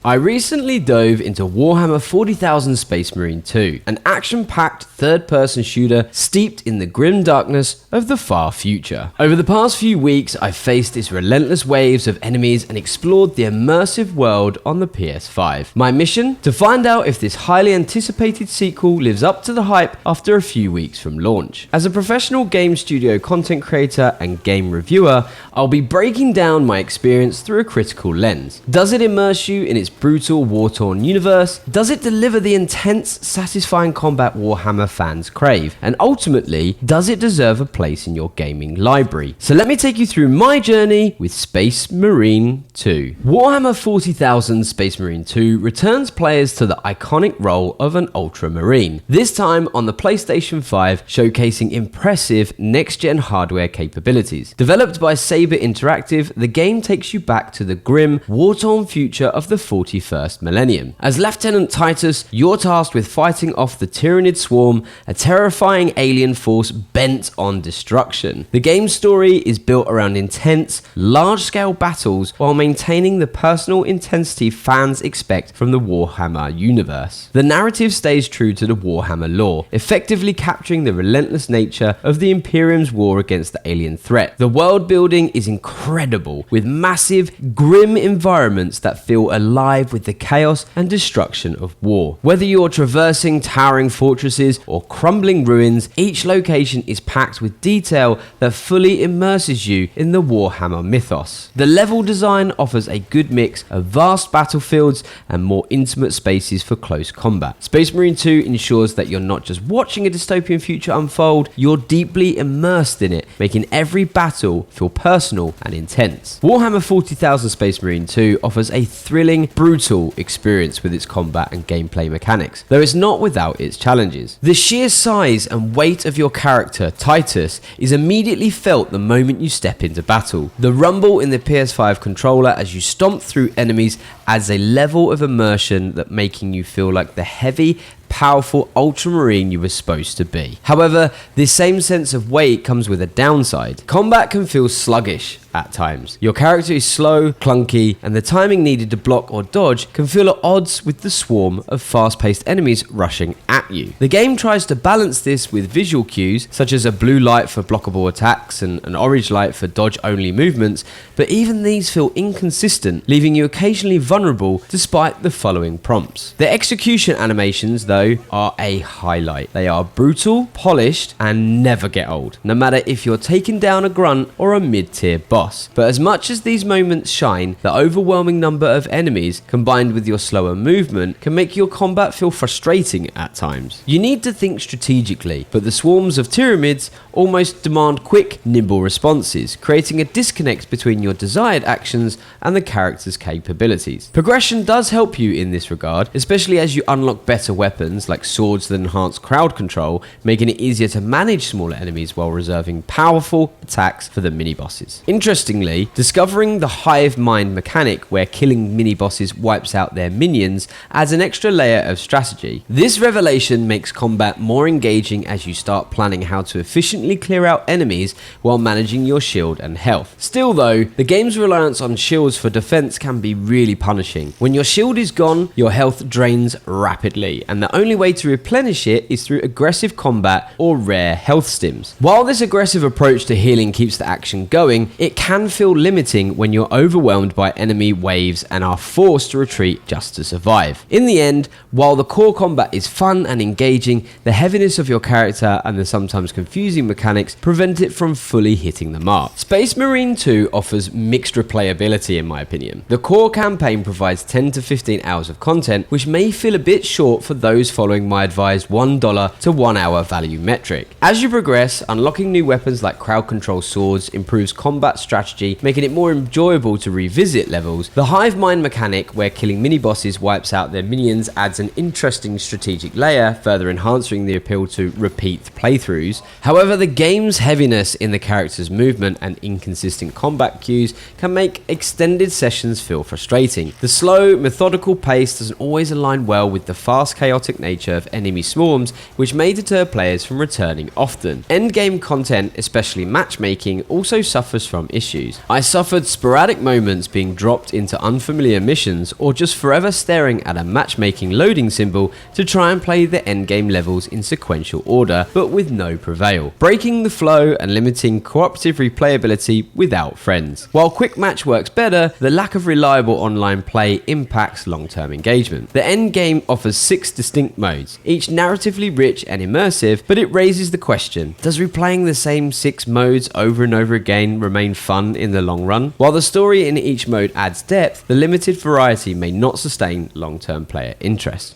I recently dove into Warhammer 40,000 Space Marine 2, an action-packed third-person shooter steeped in the grim darkness of the far future. Over the past few weeks, I've faced its relentless waves of enemies and explored the immersive world on the PS5. My mission? To find out if this highly anticipated sequel lives up to the hype after a few weeks from launch. As a professional game studio content creator and game reviewer, I'll be breaking down my experience through a critical lens. Does it immerse you in its brutal, war-torn universe? Does it deliver the intense, satisfying combat Warhammer fans crave? And ultimately, does it deserve a place in your gaming library? So let me take you through my journey with Space Marine 2. Warhammer 40,000 Space Marine 2 returns players to the iconic role of an Ultramarine, this time on the PlayStation 5, showcasing impressive next-gen hardware capabilities. Developed by Saber Interactive, the game takes you back to the grim, war-torn future of the 41st millennium. As Lieutenant Titus, you're tasked with fighting off the Tyranid Swarm, a terrifying alien force bent on destruction. The game's story is built around intense, large-scale battles while maintaining the personal intensity fans expect from the Warhammer universe. The narrative stays true to the Warhammer lore, effectively capturing the relentless nature of the Imperium's war against the alien threat. The world building is incredible, with massive, grim environments that feel alive with the chaos and destruction of war. Whether you're traversing towering fortresses or crumbling ruins, each location is packed with detail that fully immerses you in the Warhammer mythos. The level design offers a good mix of vast battlefields and more intimate spaces for close combat. Space Marine 2 ensures that you're not just watching a dystopian future unfold, you're deeply immersed in it, making every battle feel personal and intense. Warhammer 40,000 Space Marine 2 offers a thrilling, brutal experience with its combat and gameplay mechanics, though it's not without its challenges. The sheer size and weight of your character, Titus, is immediately felt the moment you step into battle. The rumble in the PS5 controller as you stomp through enemies adds a level of immersion that making you feel like the heavy, powerful Ultramarine you were supposed to be. However, this same sense of weight comes with a downside. Combat can feel sluggish at times. Your character is slow, clunky, and the timing needed to block or dodge can feel at odds with the swarm of fast-paced enemies rushing at you. The game tries to balance this with visual cues, such as a blue light for blockable attacks and an orange light for dodge-only movements, but even these feel inconsistent, leaving you occasionally vulnerable despite the following prompts. The execution animations, though, are a highlight. They are brutal, polished, and never get old, no matter if you're taking down a grunt or a mid-tier boss. But as much as these moments shine, the overwhelming number of enemies, combined with your slower movement, can make your combat feel frustrating at times. You need to think strategically, but the swarms of Tyranids almost demand quick, nimble responses, creating a disconnect between your desired actions and the character's capabilities. Progression does help you in this regard, especially as you unlock better weapons like swords that enhance crowd control, making it easier to manage smaller enemies while reserving powerful attacks for the mini-bosses. Interestingly, discovering the hive mind mechanic where killing mini-bosses wipes out their minions adds an extra layer of strategy. This revelation makes combat more engaging as you start planning how to efficiently clear out enemies while managing your shield and health. Still though, the game's reliance on shields for defense can be really punishing. When your shield is gone, your health drains rapidly, and the only way to replenish it is through aggressive combat or rare health stims. While this aggressive approach to healing keeps the action going, it can feel limiting when you're overwhelmed by enemy waves and are forced to retreat just to survive. In the end, while the core combat is fun and engaging, the heaviness of your character and the sometimes confusing mechanics prevent it from fully hitting the mark. Space Marine 2 offers mixed replayability in my opinion. The core campaign provides 10 to 15 hours of content, which may feel a bit short for those following my advised $1 to 1 hour value metric. As you progress, unlocking new weapons like crowd control swords improves combat strategy, making it more enjoyable to revisit levels. The hive mind mechanic, where killing mini-bosses wipes out their minions, adds an interesting strategic layer, further enhancing the appeal to repeat playthroughs. However, the game's heaviness in the character's movement and inconsistent combat cues can make extended sessions feel frustrating. The slow, methodical pace doesn't always align well with the fast, chaotic nature of enemy swarms, which may deter players from returning often. Endgame content, especially matchmaking, also suffers from issues. I suffered sporadic moments being dropped into unfamiliar missions or just forever staring at a matchmaking loading symbol to try and play the endgame levels in sequential order, but with no prevail, breaking the flow and limiting cooperative replayability without friends. While quick match works better, the lack of reliable online play impacts long-term engagement. The endgame offers 6 distinct modes, each narratively rich and immersive, but it raises the question, does replaying the same 6 modes over and over again remain fun in the long run? While the story in each mode adds depth, the limited variety may not sustain long-term player interest.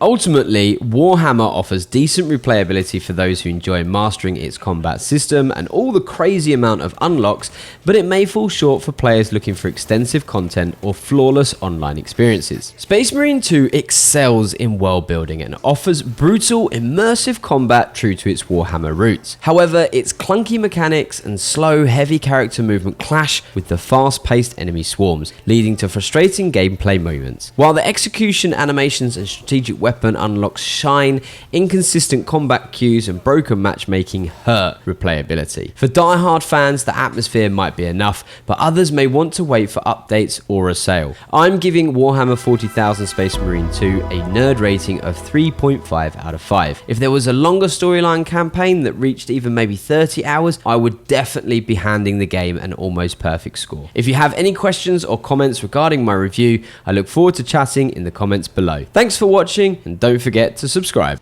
Ultimately, Warhammer offers decent replayability for those who enjoy mastering its combat system and all the crazy amount of unlocks, but it may fall short for players looking for extensive content or flawless online experiences. Space Marine 2 excels in world building and offers brutal, immersive combat true to its Warhammer roots. However, its clunky mechanics and slow, heavy character movement clash with the fast-paced enemy swarms, leading to frustrating gameplay moments. While the execution, animations and strategic weapon unlocks shine, inconsistent combat queues and broken matchmaking hurt replayability. For die-hard fans, the atmosphere might be enough, but others may want to wait for updates or a sale. I'm giving Warhammer 40,000 Space Marine 2 a nerd rating of 3.5 out of 5. If there was a longer storyline campaign that reached even maybe 30 hours, I would definitely be handing the game an almost perfect score. If you have any questions or comments regarding my review, I look forward to chatting in the comments below. Thanks for watching, and don't forget to subscribe.